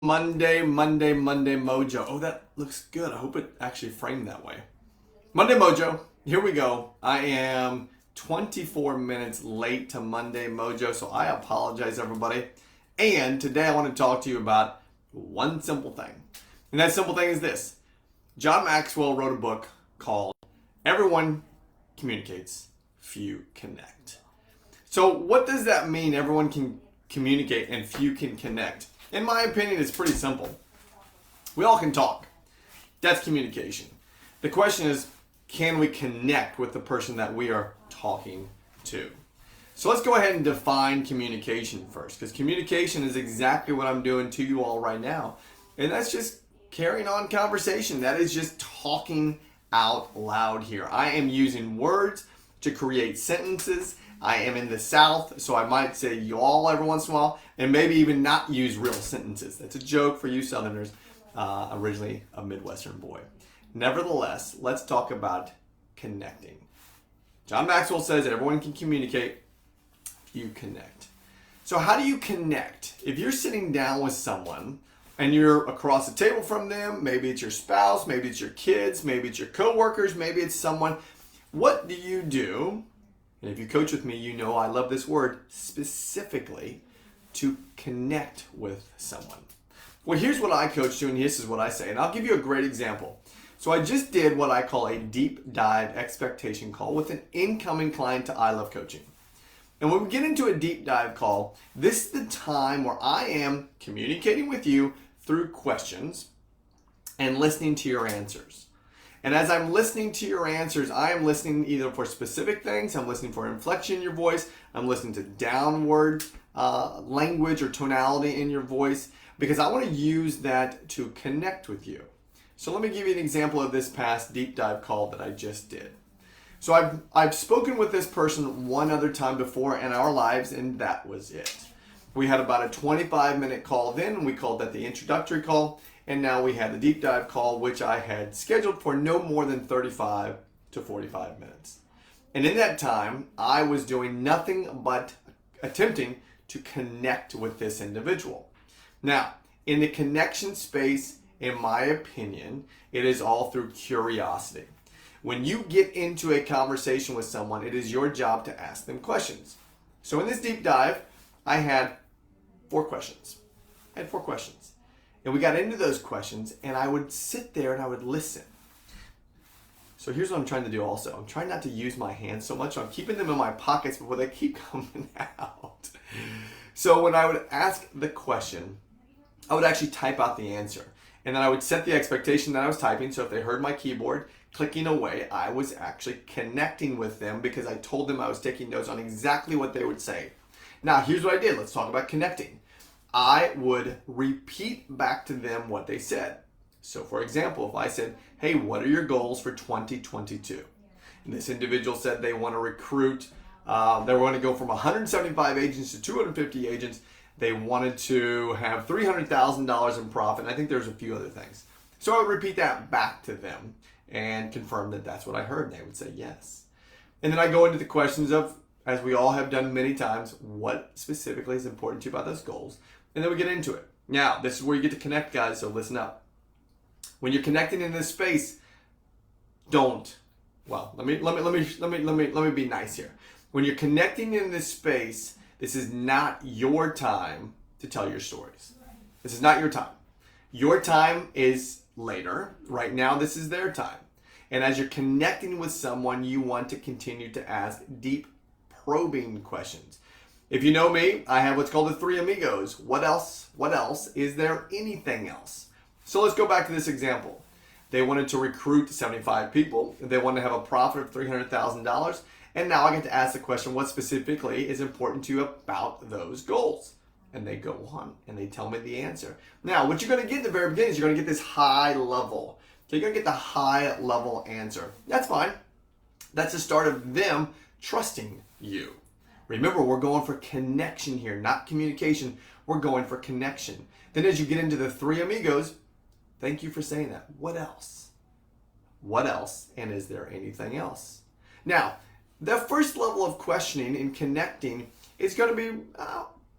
Monday, Mojo. Oh, that looks good. I hope it actually framed that way. Monday Mojo, here we go. I am 24 minutes late to Monday Mojo, so I apologize, everybody. And today I want to talk to you about one simple thing. And that simple thing is this. John Maxwell wrote a book called Everyone Communicates, Few Connect. So what does that mean? Everyone can communicate and few can connect. In my opinion, it's pretty simple. We all can talk. That's communication. The question is, can we connect with the person that we are talking to? So let's go ahead and define communication first, because communication is exactly what I'm doing to you all right now. And that's just carrying on conversation. That is just talking out loud here. I am using words to create sentences. I am in the South, so I might say y'all every once in a while, and maybe even not use real sentences. That's a joke for you Southerners, originally a Midwestern boy. Nevertheless, let's talk about connecting. John Maxwell says that everyone can communicate, you connect. So how do you connect? If you're sitting down with someone and you're across the table from them, maybe it's your spouse, maybe it's your kids, maybe it's your coworkers, maybe it's someone, what do you do? And if you coach with me, you know I love this word specifically to connect with someone. Well, here's what I coach to, and this is what I say. And I'll give you a great example. So I just did what I call a deep dive expectation call with an incoming client to I Love Coaching. And when we get into a deep dive call, this is the time where I am communicating with you through questions and listening to your answers. And as I'm listening to your answers, I am listening either for specific things, I'm listening for inflection in your voice, I'm listening to downward language or tonality in your voice, because I want to use that to connect with you. So let me give you an example of this past deep dive call that I just did. So I've spoken with this person one other time before in our lives, and that was it. We had about a 25-minute call then, we called that the introductory call. And now we had the deep dive call, which I had scheduled for no more than 35 to 45 minutes. And in that time, I was doing nothing but attempting to connect with this individual. Now, in the connection space, in my opinion, it is all through curiosity. When you get into a conversation with someone, it is your job to ask them questions. So in this deep dive, I had four questions. And we got into those questions, and I would sit there and I would listen. So here's what I'm trying to do also. I'm trying not to use my hands so much. I'm keeping them in my pockets before they keep coming out. So when I would ask the question, I would actually type out the answer. And then I would set the expectation that I was typing. So if they heard my keyboard clicking away, I was actually connecting with them because I told them I was taking notes on exactly what they would say. Now, here's what I did. Let's talk about connecting. I would repeat back to them what they said. So for example, if I said, hey, what are your goals for 2022? And this individual said they want to recruit, they want to go from 175 agents to 250 agents. They wanted to have $300,000 in profit. And I think there's a few other things. So I would repeat that back to them and confirm that that's what I heard. And they would say yes. And then I go into the questions of, as we all have done many times, what specifically is important to you about those goals? And then we get into it. Now, this is where you get to connect, guys, so listen up. When you're connecting in this space, let me be nice here. When you're connecting in this space, this is not your time to tell your stories. This is not your time. Your time is later. Right now, this is their time. And as you're connecting with someone, you want to continue to ask deep, probing questions. If you know me, I have what's called the three amigos. What else? What else? Is there anything else? So let's go back to this example. They wanted to recruit 75 people. They wanted to have a profit of $300,000. And now I get to ask the question, what specifically is important to you about those goals? And they go on and they tell me the answer. Now, what you're going to get at the very beginning is you're going to get this high level. So you're going to get the high level answer. That's fine. That's the start of them trusting you. Remember, we're going for connection here, not communication. We're going for connection. Then as you get into the three amigos, thank you for saying that. What else? What else? And is there anything else? Now, the first level of questioning and connecting is going to be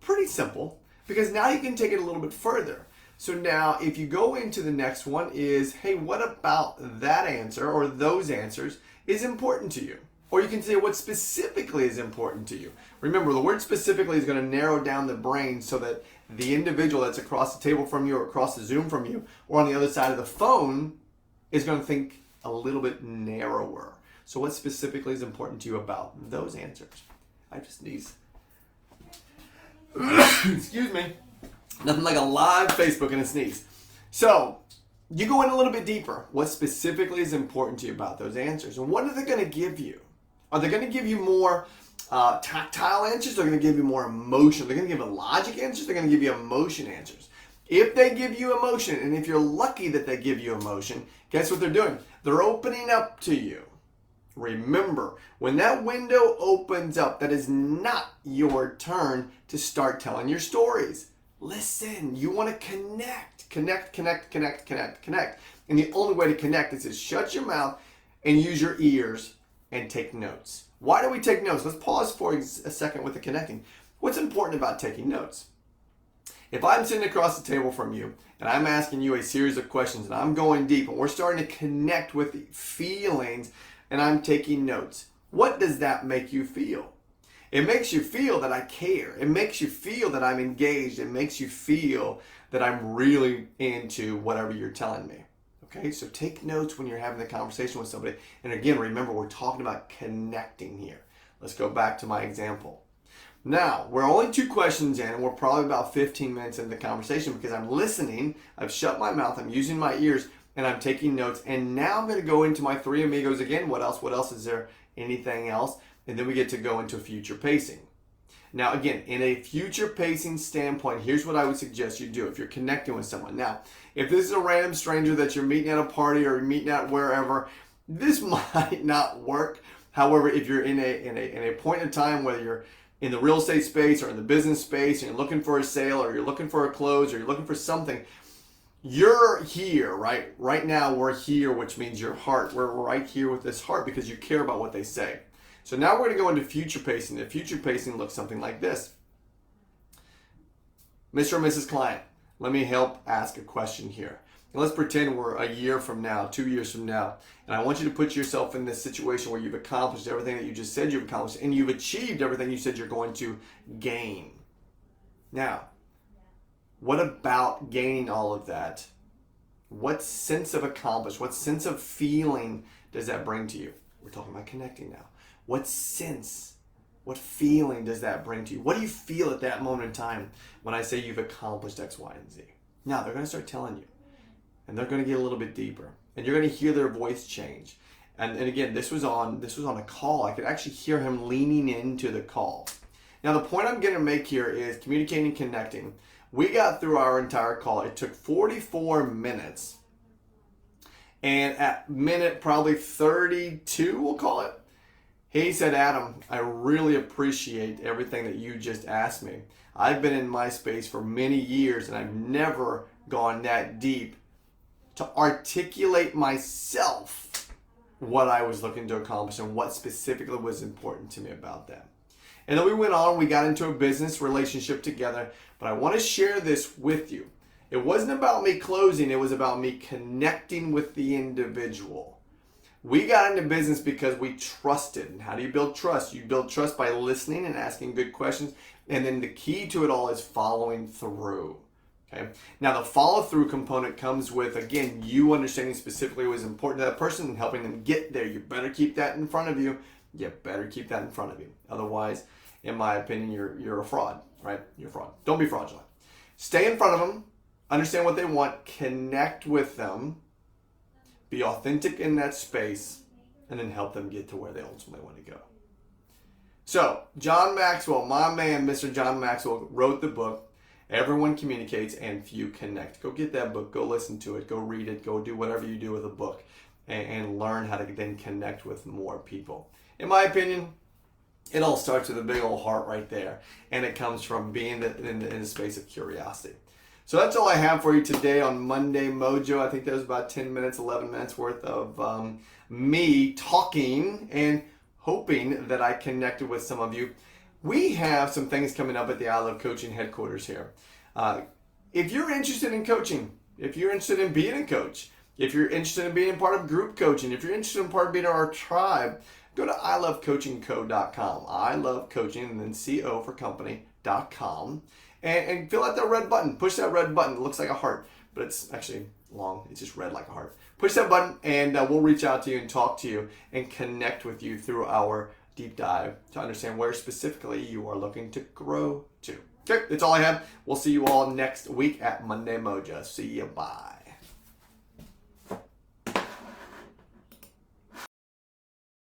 pretty simple because now you can take it a little bit further. So now if you go into the next one is, hey, what about that answer or those answers is important to you? Or you can say what specifically is important to you. Remember, the word specifically is going to narrow down the brain so that the individual that's across the table from you or across the Zoom from you or on the other side of the phone is going to think a little bit narrower. So what specifically is important to you about those answers? I just sneeze. Excuse me. Nothing like a live Facebook and a sneeze. So you go in a little bit deeper. What specifically is important to you about those answers? And what are they going to give you? Are they going to give you more tactile answers? They're going to give you more emotion. They're going to give you logic answers. They're going to give you emotion answers. If they give you emotion, and if you're lucky that they give you emotion, guess what they're doing? They're opening up to you. Remember, when that window opens up, that is not your turn to start telling your stories. Listen, you want to connect. Connect. And the only way to connect is to shut your mouth and use your ears and take notes. Why do we take notes? Let's pause for a second with the connecting. What's important about taking notes? If I'm sitting across the table from you and I'm asking you a series of questions and I'm going deep and we're starting to connect with the feelings and I'm taking notes, what does that make you feel? It makes you feel that I care. It makes you feel that I'm engaged. It makes you feel that I'm really into whatever you're telling me. Okay, so take notes when you're having the conversation with somebody. And again, remember, we're talking about connecting here. Let's go back to my example. Now, we're only 2 questions in, and we're probably about 15 minutes into the conversation because I'm listening, I've shut my mouth, I'm using my ears, and I'm taking notes. And now I'm going to go into my 3 amigos again. What else? What else? Is there anything else? And then we get to go into future pacing. Now, again, in a future pacing standpoint, here's what I would suggest you do if you're connecting with someone. Now, if this is a random stranger that you're meeting at a party or meeting at wherever, this might not work. However, if you're in a point in time, whether you're in the real estate space or in the business space, and you're looking for a sale or you're looking for a close or you're looking for something, you're here, right? Right now, we're here, which means your heart. We're right here with this heart because you care about what they say. So now we're going to go into future pacing. The future pacing looks something like this. Mr. or Mrs. Client, let me help ask a question here. And let's pretend we're a year from now, 2 years from now. And I want you to put yourself in this situation where you've accomplished everything that you just said you've accomplished and you've achieved everything you said you're going to gain. Now, what about gaining all of that? What sense of accomplishment, what sense of feeling does that bring to you? We're talking about connecting now. What sense, what feeling does that bring to you? What do you feel at that moment in time when I say you've accomplished X, Y, and Z? Now, they're going to start telling you, and they're going to get a little bit deeper, and you're going to hear their voice change. And again, this was on a call. I could actually hear him leaning into the call. Now, the point I'm going to make here is communicating and connecting. We got through our entire call. It took 44 minutes. And at minute probably 32, we'll call it, he said, Adam, I really appreciate everything that you just asked me. I've been in my space for many years and I've never gone that deep to articulate myself what I was looking to accomplish and what specifically was important to me about that. And then we went on, we got into a business relationship together, but I want to share this with you. It wasn't about me closing, it was about me connecting with the individual. We got into business because we trusted. And how do you build trust? You build trust by listening and asking good questions. And then the key to it all is following through. Okay. Now the follow through component comes with, again, you understanding specifically what is important to that person and helping them get there. You better keep that in front of you. You better keep that in front of you. Otherwise, in my opinion, you're a fraud, right? You're a fraud. Don't be fraudulent. Stay in front of them. Understand what they want. Connect with them. Be authentic in that space, and then help them get to where they ultimately want to go. So, John Maxwell, my man, Mr. John Maxwell, wrote the book, Everyone Communicates and Few Connect. Go get that book. Go listen to it. Go read it. Go do whatever you do with a book and learn how to then connect with more people. In my opinion, it all starts with a big old heart right there, and it comes from being in the space of curiosity. So that's all I have for you today on Monday Mojo. I think that was about 10 minutes, 11 minutes worth of me talking and hoping that I connected with some of you. We have some things coming up at the I Love Coaching headquarters here. if you're interested in coaching, if you're interested in being a coach, if you're interested in being part of group coaching, if you're interested in part of being our tribe, go to ilovecoachingco.com. I love coaching, and then CO for company.com. And fill out that red button. Push that red button. It looks like a heart, but it's actually long. It's just red like a heart. Push that button, and we'll reach out to you and talk to you and connect with you through our deep dive to understand where specifically you are looking to grow to. Okay, that's all I have. We'll see you all next week at Monday Mojo. See you. Bye.